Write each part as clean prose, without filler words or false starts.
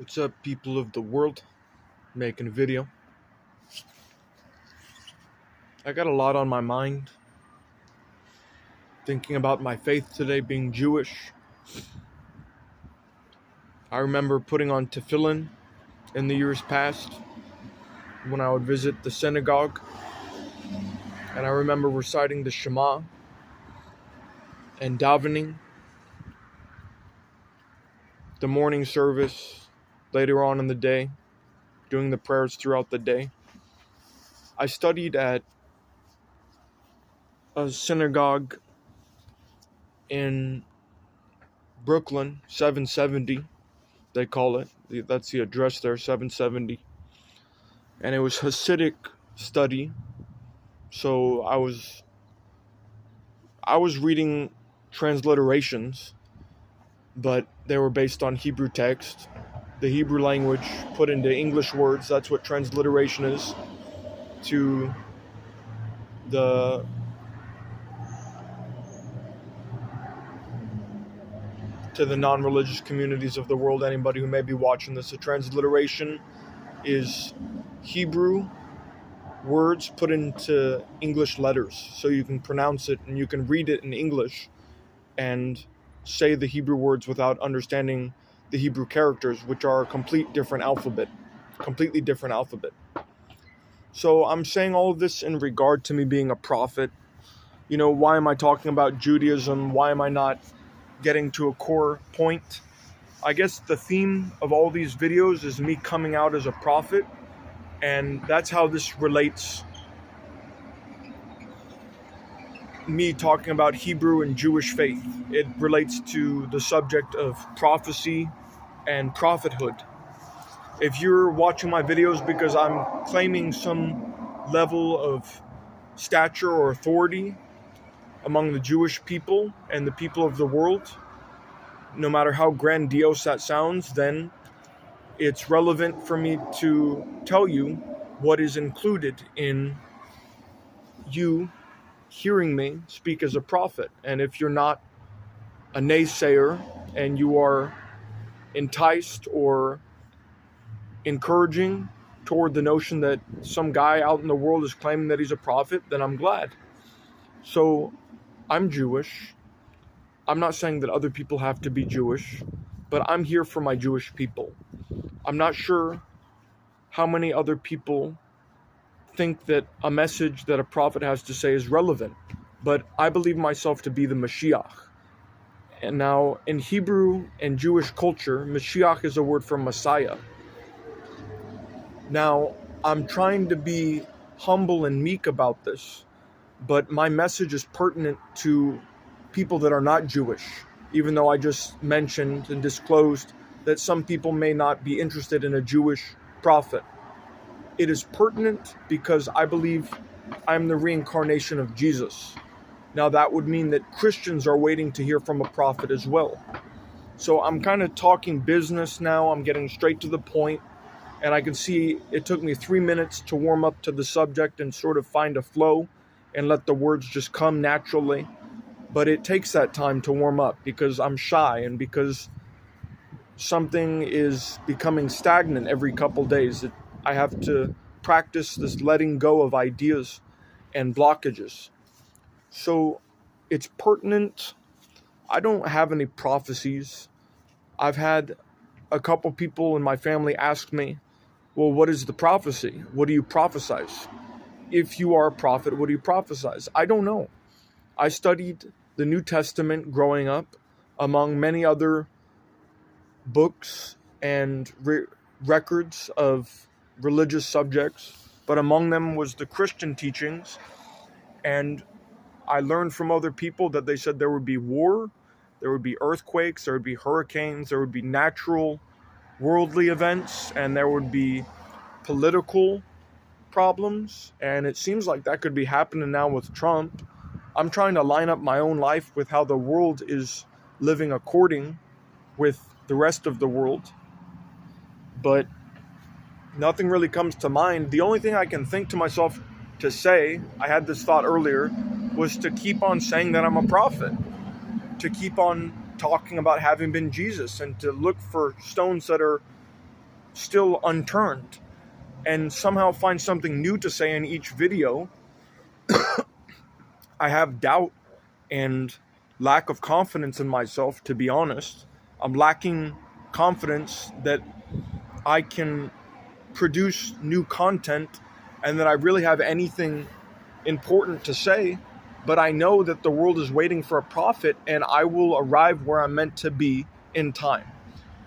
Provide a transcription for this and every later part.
What's up, people of the world? Making a video. I got a lot on my mind. Thinking about my faith today, being Jewish. I remember putting on tefillin in the years past when I would visit the synagogue. And I remember reciting the Shema and davening. The morning service later on in the day, doing the prayers throughout the day. I studied at a synagogue in Brooklyn, 770, they call it. That's the address there, 770. And it was Hasidic study. So I was reading transliterations, but they were based on Hebrew text. The Hebrew language put into English words. That's what transliteration is to the non-religious communities of the world. Anybody who may be watching this, a transliteration is Hebrew words put into English letters, so you can pronounce it and you can read it in English and say the Hebrew words without understanding the Hebrew characters, which are a completely different alphabet. So I'm saying all of this in regard to me being a prophet. You know, why am I talking about Judaism? Why am I not getting to a core point? I guess the theme of all these videos is me coming out as a prophet, and that's how this relates. Me talking about Hebrew and Jewish faith. It relates to the subject of prophecy and prophethood. If you're watching my videos because I'm claiming some level of stature or authority among the Jewish people and the people of the world, no matter how grandiose that sounds, then it's relevant for me to tell you what is included in you hearing me speak as a prophet. And if you're not a naysayer and you are enticed or encouraging toward the notion that some guy out in the world is claiming that he's a prophet, then I'm glad. So I'm Jewish. I'm not saying that other people have to be Jewish, but I'm here for my Jewish people. I'm not sure how many other people think that a message that a prophet has to say is relevant, but I believe myself to be the Meshiach. And now, in Hebrew and Jewish culture, Meshiach is a word for Messiah. Now, I'm trying to be humble and meek about this, but my message is pertinent to people that are not Jewish, even though I just mentioned and disclosed that some people may not be interested in a Jewish prophet. It is pertinent because I believe I'm the reincarnation of Jesus. Now, that would mean that Christians are waiting to hear from a prophet as well. So I'm kind of talking business now. I'm getting straight to the point. And I can see it took me 3 minutes to warm up to the subject and sort of find a flow and let the words just come naturally. But it takes that time to warm up because I'm shy and because something is becoming stagnant every couple days. I have to practice this letting go of ideas and blockages. So it's pertinent. I don't have any prophecies. I've had a couple people in my family ask me, well, what is the prophecy? What do you prophesize? If you are a prophet, what do you prophesize? I don't know. I studied the New Testament growing up, among many other books and records of religious subjects, but among them was the Christian teachings. And I learned from other people that they said there would be war, there would be earthquakes, there would be hurricanes, there would be natural worldly events, and there would be political problems. And it seems like that could be happening now with Trump. I'm trying to line up my own life with how the world is living according with the rest of the world, but nothing really comes to mind. The only thing I can think to myself to say, I had this thought earlier, was to keep on saying that I'm a prophet, to keep on talking about having been Jesus, and to look for stones that are still unturned and somehow find something new to say in each video, I have doubt and lack of confidence in myself, to be honest. I'm lacking confidence that I can produce new content and that I really have anything important to say. But I know that the world is waiting for a prophet, and I will arrive where I'm meant to be in time.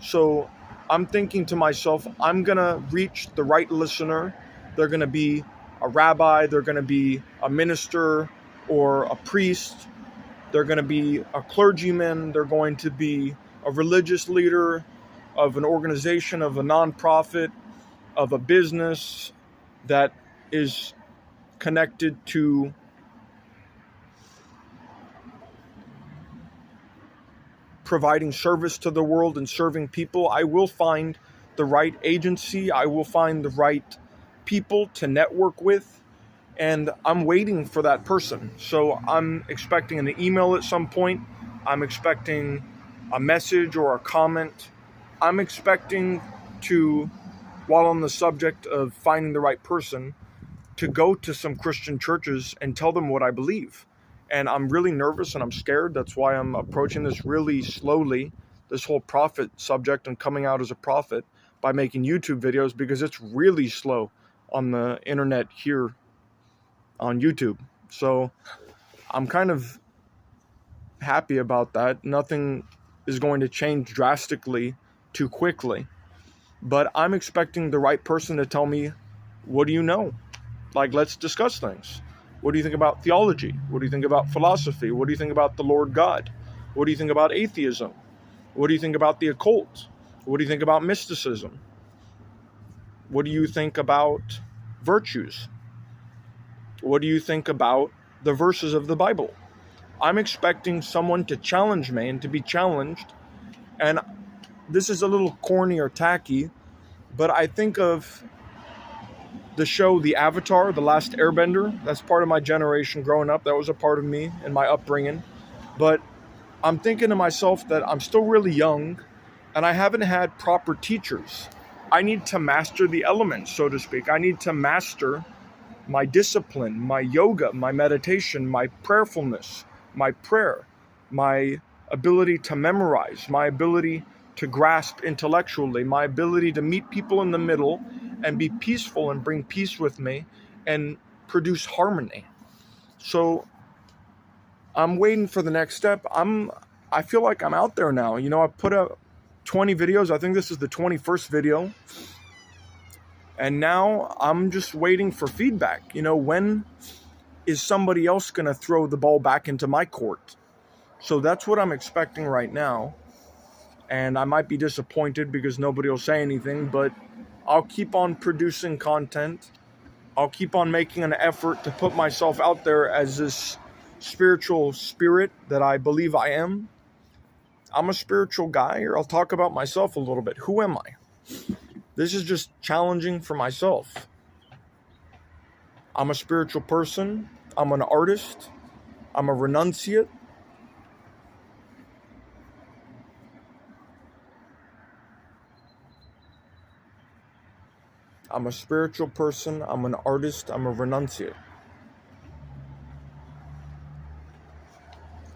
So I'm thinking to myself, I'm going to reach the right listener. They're going to be a rabbi, they're going to be a minister or a priest, they're going to be a clergyman, they're going to be a religious leader of an organization, of a nonprofit, of a business that is connected to providing service to the world and serving people. I will find the right agency. I will find the right people to network with. And I'm waiting for that person. So I'm expecting an email at some point. I'm expecting a message or a comment. I'm expecting to, while on the subject of finding the right person, to go to some Christian churches and tell them what I believe. And I'm really nervous and I'm scared. That's why I'm approaching this really slowly, this whole prophet subject and coming out as a prophet by making YouTube videos, because it's really slow on the internet here on YouTube. So I'm kind of happy about that. Nothing is going to change drastically too quickly. But I'm expecting the right person to tell me, what do you know? Like, let's discuss things. What do you think about theology? What do you think about philosophy? What do you think about the Lord God? What do you think about atheism? What do you think about the occult? What do you think about mysticism? What do you think about virtues? What do you think about the verses of the Bible? I'm expecting someone to challenge me and to be challenged. And this is a little corny or tacky, but I think of the show The Avatar, The Last Airbender. That's part of my generation growing up. That was a part of me and my upbringing. But I'm thinking to myself that I'm still really young and I haven't had proper teachers. I need to master the elements, so to speak. I need to master my discipline, my yoga, my meditation, my prayerfulness, my prayer, my ability to memorize, my ability to grasp intellectually, my ability to meet people in the middle and be peaceful and bring peace with me and produce harmony. So I'm waiting for the next step. I feel like I'm out there now. You know, I put out 20 videos. I think this is the 21st video. And now I'm just waiting for feedback. You know, when is somebody else going to throw the ball back into my court? So that's what I'm expecting right now. And I might be disappointed because nobody will say anything, but I'll keep on producing content. I'll keep on making an effort to put myself out there as this spiritual spirit that I believe I am. I'm a spiritual guy, or I'll talk about myself a little bit. Who am I? This is just challenging for myself. I'm a spiritual person. I'm an artist. I'm a renunciate. I'm a spiritual person. I'm an artist. I'm a renunciate.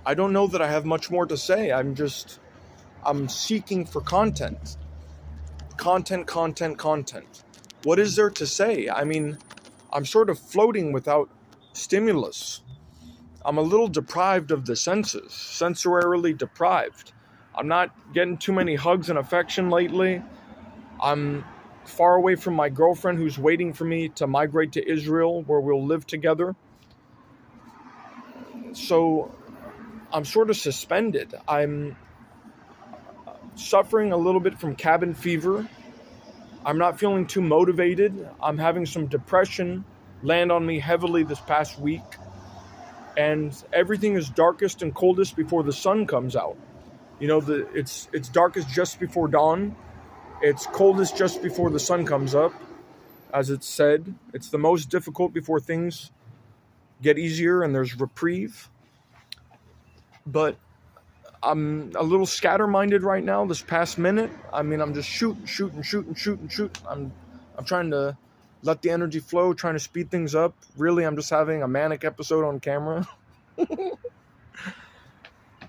I don't know that I have much more to say. I'm seeking for content. Content. What is there to say? I mean, I'm sort of floating without stimulus. I'm a little deprived of the senses, sensorily deprived. I'm not getting too many hugs and affection lately. I'm far away from my girlfriend who's waiting for me to migrate to Israel where we'll live together. So I'm sort of suspended. I'm suffering a little bit from cabin fever. I'm not feeling too motivated. I'm having some depression land on me heavily this past week. And everything is darkest and coldest before the sun comes out. You know, it's darkest just before dawn. It's coldest just before the sun comes up. As it's said, it's the most difficult before things get easier and there's reprieve. But I'm a little scatter-minded right now this past minute. I mean, I'm just shooting. I'm trying to let the energy flow, trying to speed things up. Really, I'm just having a manic episode on camera.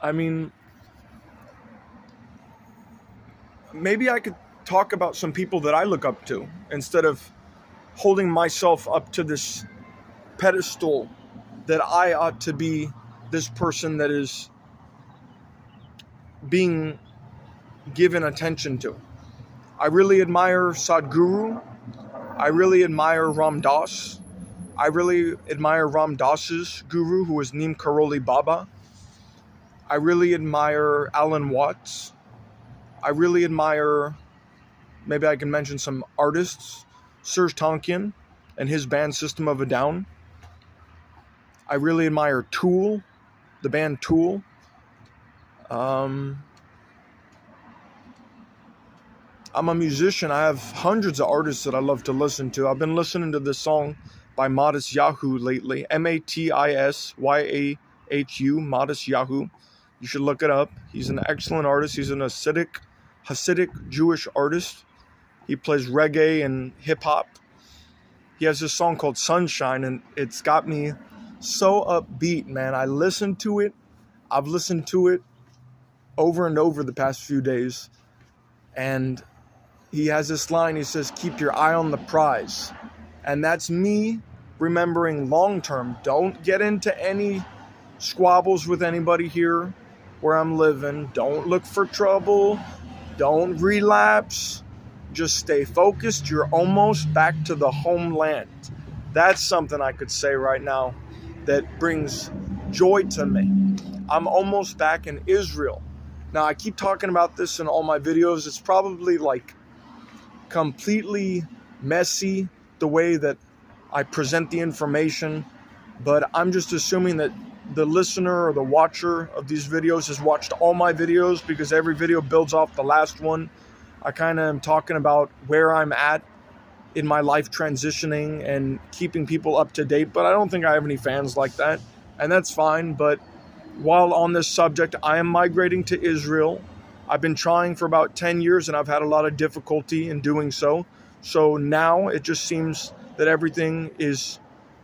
I mean, maybe I could talk about some people that I look up to instead of holding myself up to this pedestal that I ought to be this person that is being given attention to. I really admire Sadhguru. I really admire Ram Dass. I really admire Ram Dass's guru, who is Neem Karoli Baba. I really admire Alan Watts. I really admire, maybe I can mention some artists, Serge Tankian and his band System of a Down. I really admire Tool, the band Tool. I'm a musician. I have hundreds of artists that I love to listen to. I've been listening to this song by Modest Yahoo lately. Matisyahu, Modest Yahoo. You should look it up. He's an excellent artist. He's an Hasidic Jewish artist. He plays reggae and hip hop. He has this song called Sunshine, and it's got me so upbeat, man. I listened to it. I've listened to it over and over the past few days. And he has this line, he says, keep your eye on the prize. And that's me remembering long term. Don't get into any squabbles with anybody here where I'm living. Don't look for trouble. Don't relapse. Just stay focused. You're almost back to the homeland. That's something I could say right now that brings joy to me. I'm almost back in Israel. Now, I keep talking about this in all my videos. It's probably like completely messy the way that I present the information, but I'm just assuming that the listener or the watcher of these videos has watched all my videos, because every video builds off the last one. I kind of am talking about where I'm at in my life transitioning and keeping people up to date, but I don't think I have any fans like that, and that's fine. But while on this subject, I am migrating to Israel. I've been trying for about 10 years, and I've had a lot of difficulty in doing so. So now it just seems that everything is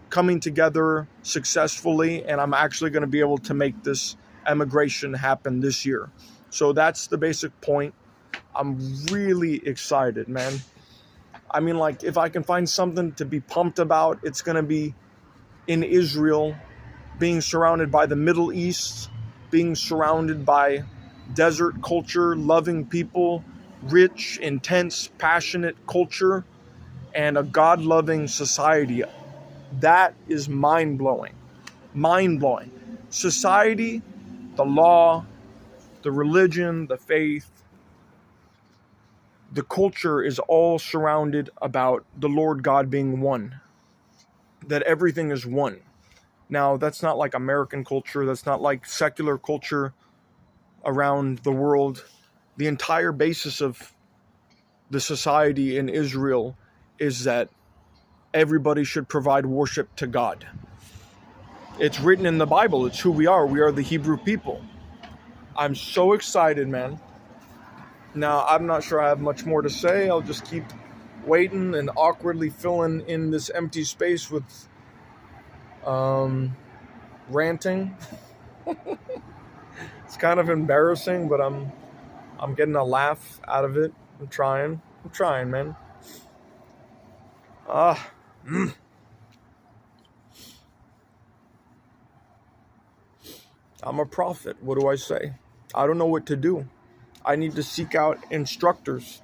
coming together successfully, and I'm actually going to be able to make this emigration happen this year. So that's the basic point. I'm really excited, man. I mean, like, if I can find something to be pumped about, it's going to be in Israel, being surrounded by the Middle East, being surrounded by desert culture, loving people, rich, intense, passionate culture, and a God-loving society. That is mind-blowing. Mind-blowing. Society, the law, the religion, the faith, the culture is all surrounded about the Lord God being one. That everything is one. Now, that's not like American culture. That's not like secular culture around the world. The entire basis of the society in Israel is that everybody should provide worship to God. It's written in the Bible. It's who we are. We are the Hebrew people. I'm so excited, man. Now, I'm not sure I have much more to say. I'll just keep waiting and awkwardly filling in this empty space with ranting. It's kind of embarrassing, but I'm getting a laugh out of it. I'm trying, man. I'm a prophet. What do I say? I don't know what to do. I need to seek out instructors.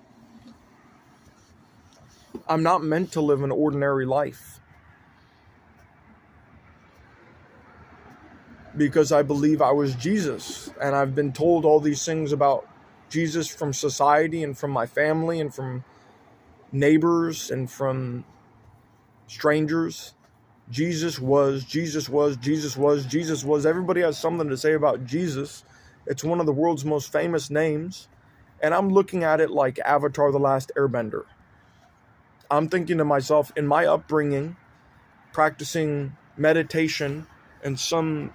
I'm not meant to live an ordinary life, because I believe I was Jesus, and I've been told all these things about Jesus from society and from my family and from neighbors and from strangers. Jesus was. Everybody has something to say about Jesus. It's one of the world's most famous names. And I'm looking at it like Avatar: The Last Airbender. I'm thinking to myself, in my upbringing, practicing meditation and some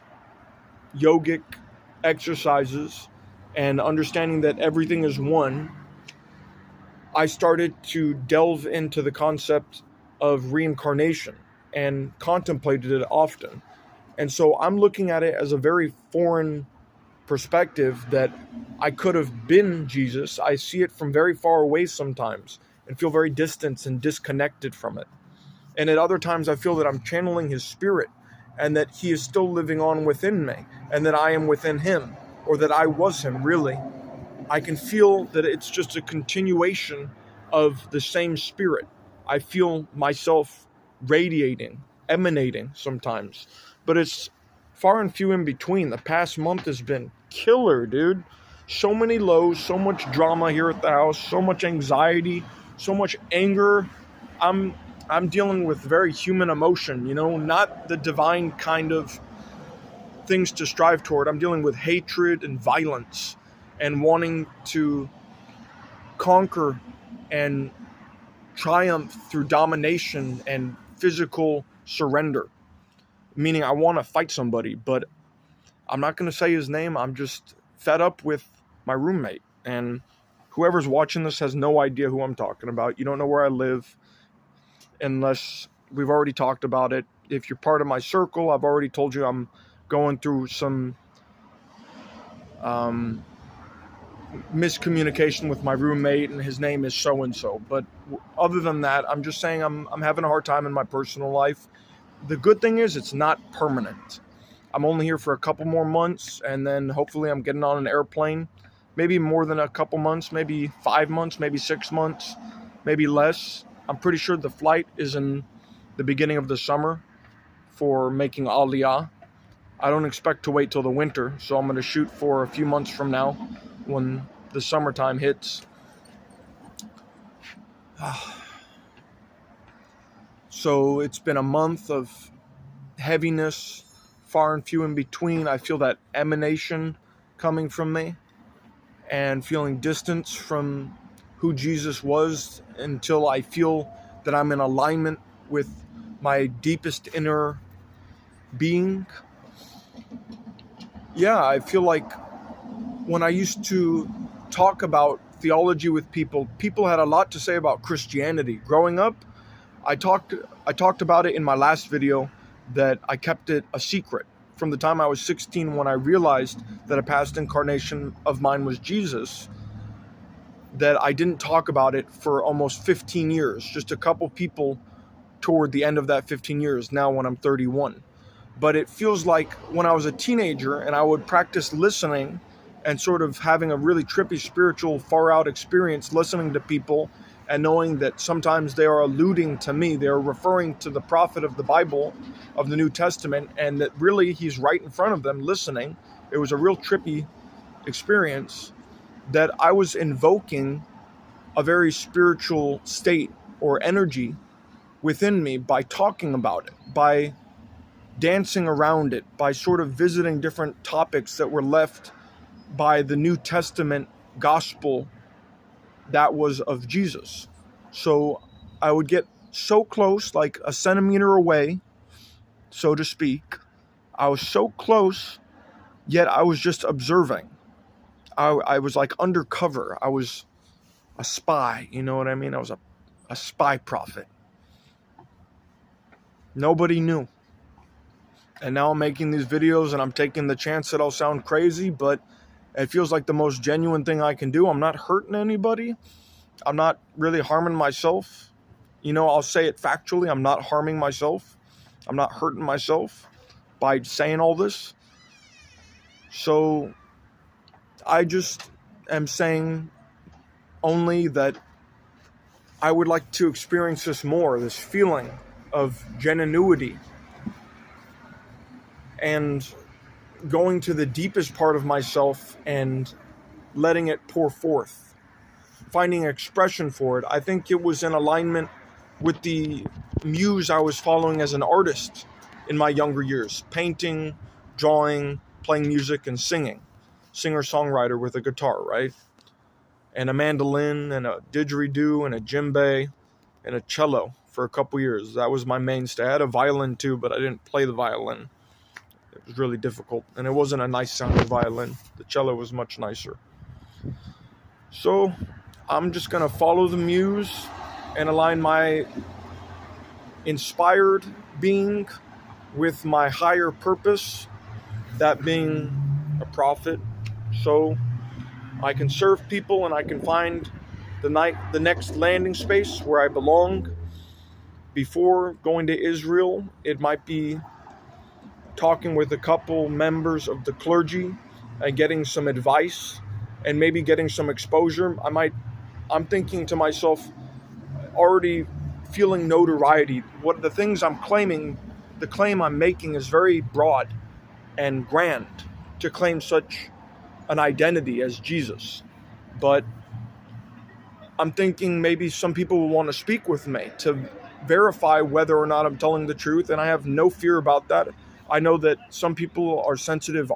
yogic exercises, and understanding that everything is one, I started to delve into the concept of reincarnation and contemplated it often. And so I'm looking at it as a very foreign perspective that I could have been Jesus. I see it from very far away sometimes and feel very distant and disconnected from it. And at other times I feel that I'm channeling his spirit and that he is still living on within me and that I am within him, or that I was him really. I can feel that it's just a continuation of the same spirit. I feel myself radiating, emanating sometimes, but it's far and few in between. The past month has been killer, dude. So many lows, so much drama here at the house, so much anxiety, so much anger. I'm dealing with very human emotion, not the divine kind of things to strive toward. I'm dealing with hatred and violence and wanting to conquer and triumph through domination and physical surrender. Meaning I want to fight somebody, but I'm not going to say his name. I'm just fed up with my roommate. And whoever's watching this has no idea who I'm talking about. You don't know where I live unless we've already talked about it. If you're part of my circle, I've already told you I'm going through some miscommunication with my roommate, and his name is so-and-so. But other than that, I'm just saying I'm having a hard time in my personal life. The good thing is it's not permanent. I'm only here for a couple more months, and then hopefully I'm getting on an airplane. Maybe more than a couple months, maybe 5 months, maybe 6 months, maybe less. I'm pretty sure the flight is in the beginning of the summer for making Aliyah. I don't expect to wait till the winter, so I'm going to shoot for a few months from now when the summertime hits. So it's been a month of heaviness, far and few in between. I feel that emanation coming from me and feeling distance from who Jesus was until I feel that I'm in alignment with my deepest inner being. Yeah, I feel like when I used to talk about theology with people had a lot to say about Christianity. Growing up, I talked about it in my last video, that I kept it a secret from the time I was 16, when I realized that a past incarnation of mine was Jesus, that I didn't talk about it for almost 15 years. Just a couple people toward the end of that 15 years, now when I'm 31. But it feels like when I was a teenager and I would practice listening and sort of having a really trippy spiritual far out experience listening to people and knowing that sometimes they are alluding to me, they are referring to the prophet of the Bible, of the New Testament, and that really he's right in front of them listening. It was a real trippy experience, that I was invoking a very spiritual state or energy within me by talking about it, by dancing around it, by sort of visiting different topics that were left by the New Testament gospel that was of Jesus. So I would get so close, like a centimeter away, so to speak. I was so close, yet I was just observing. I was like undercover. I was a spy, you know what I mean? I was a spy prophet. Nobody knew. And now I'm making these videos and I'm taking the chance that I'll sound crazy, but it feels like the most genuine thing I can do. I'm not hurting anybody. I'm not really harming myself. I'll say it factually. I'm not harming myself. I'm not hurting myself by saying all this. So I just am saying only that I would like to experience this more, this feeling of genuinity and going to the deepest part of myself and letting it pour forth, finding expression for it. I think it was in alignment with the muse I was following as an artist in my younger years, painting, drawing, playing music, and singing. Singer-songwriter with a guitar, right? And a mandolin, and a didgeridoo, and a djembe, and a cello for a couple years. That was my mainstay. I had a violin too, but I didn't play the violin. It was really difficult, and it wasn't a nice sounding violin. The cello was much nicer. So I'm just going to follow the muse and align my inspired being with my higher purpose, that being a prophet, so I can serve people and I can find the next landing space where I belong. Before going to Israel, it might be talking with a couple members of the clergy and getting some advice and maybe getting some exposure. I'm thinking to myself, already feeling notoriety. What the things I'm claiming, the claim I'm making is very broad and grand to claim such an identity as Jesus. But I'm thinking maybe some people will want to speak with me to verify whether or not I'm telling the truth, and I have no fear about that. I know that some people are sensitive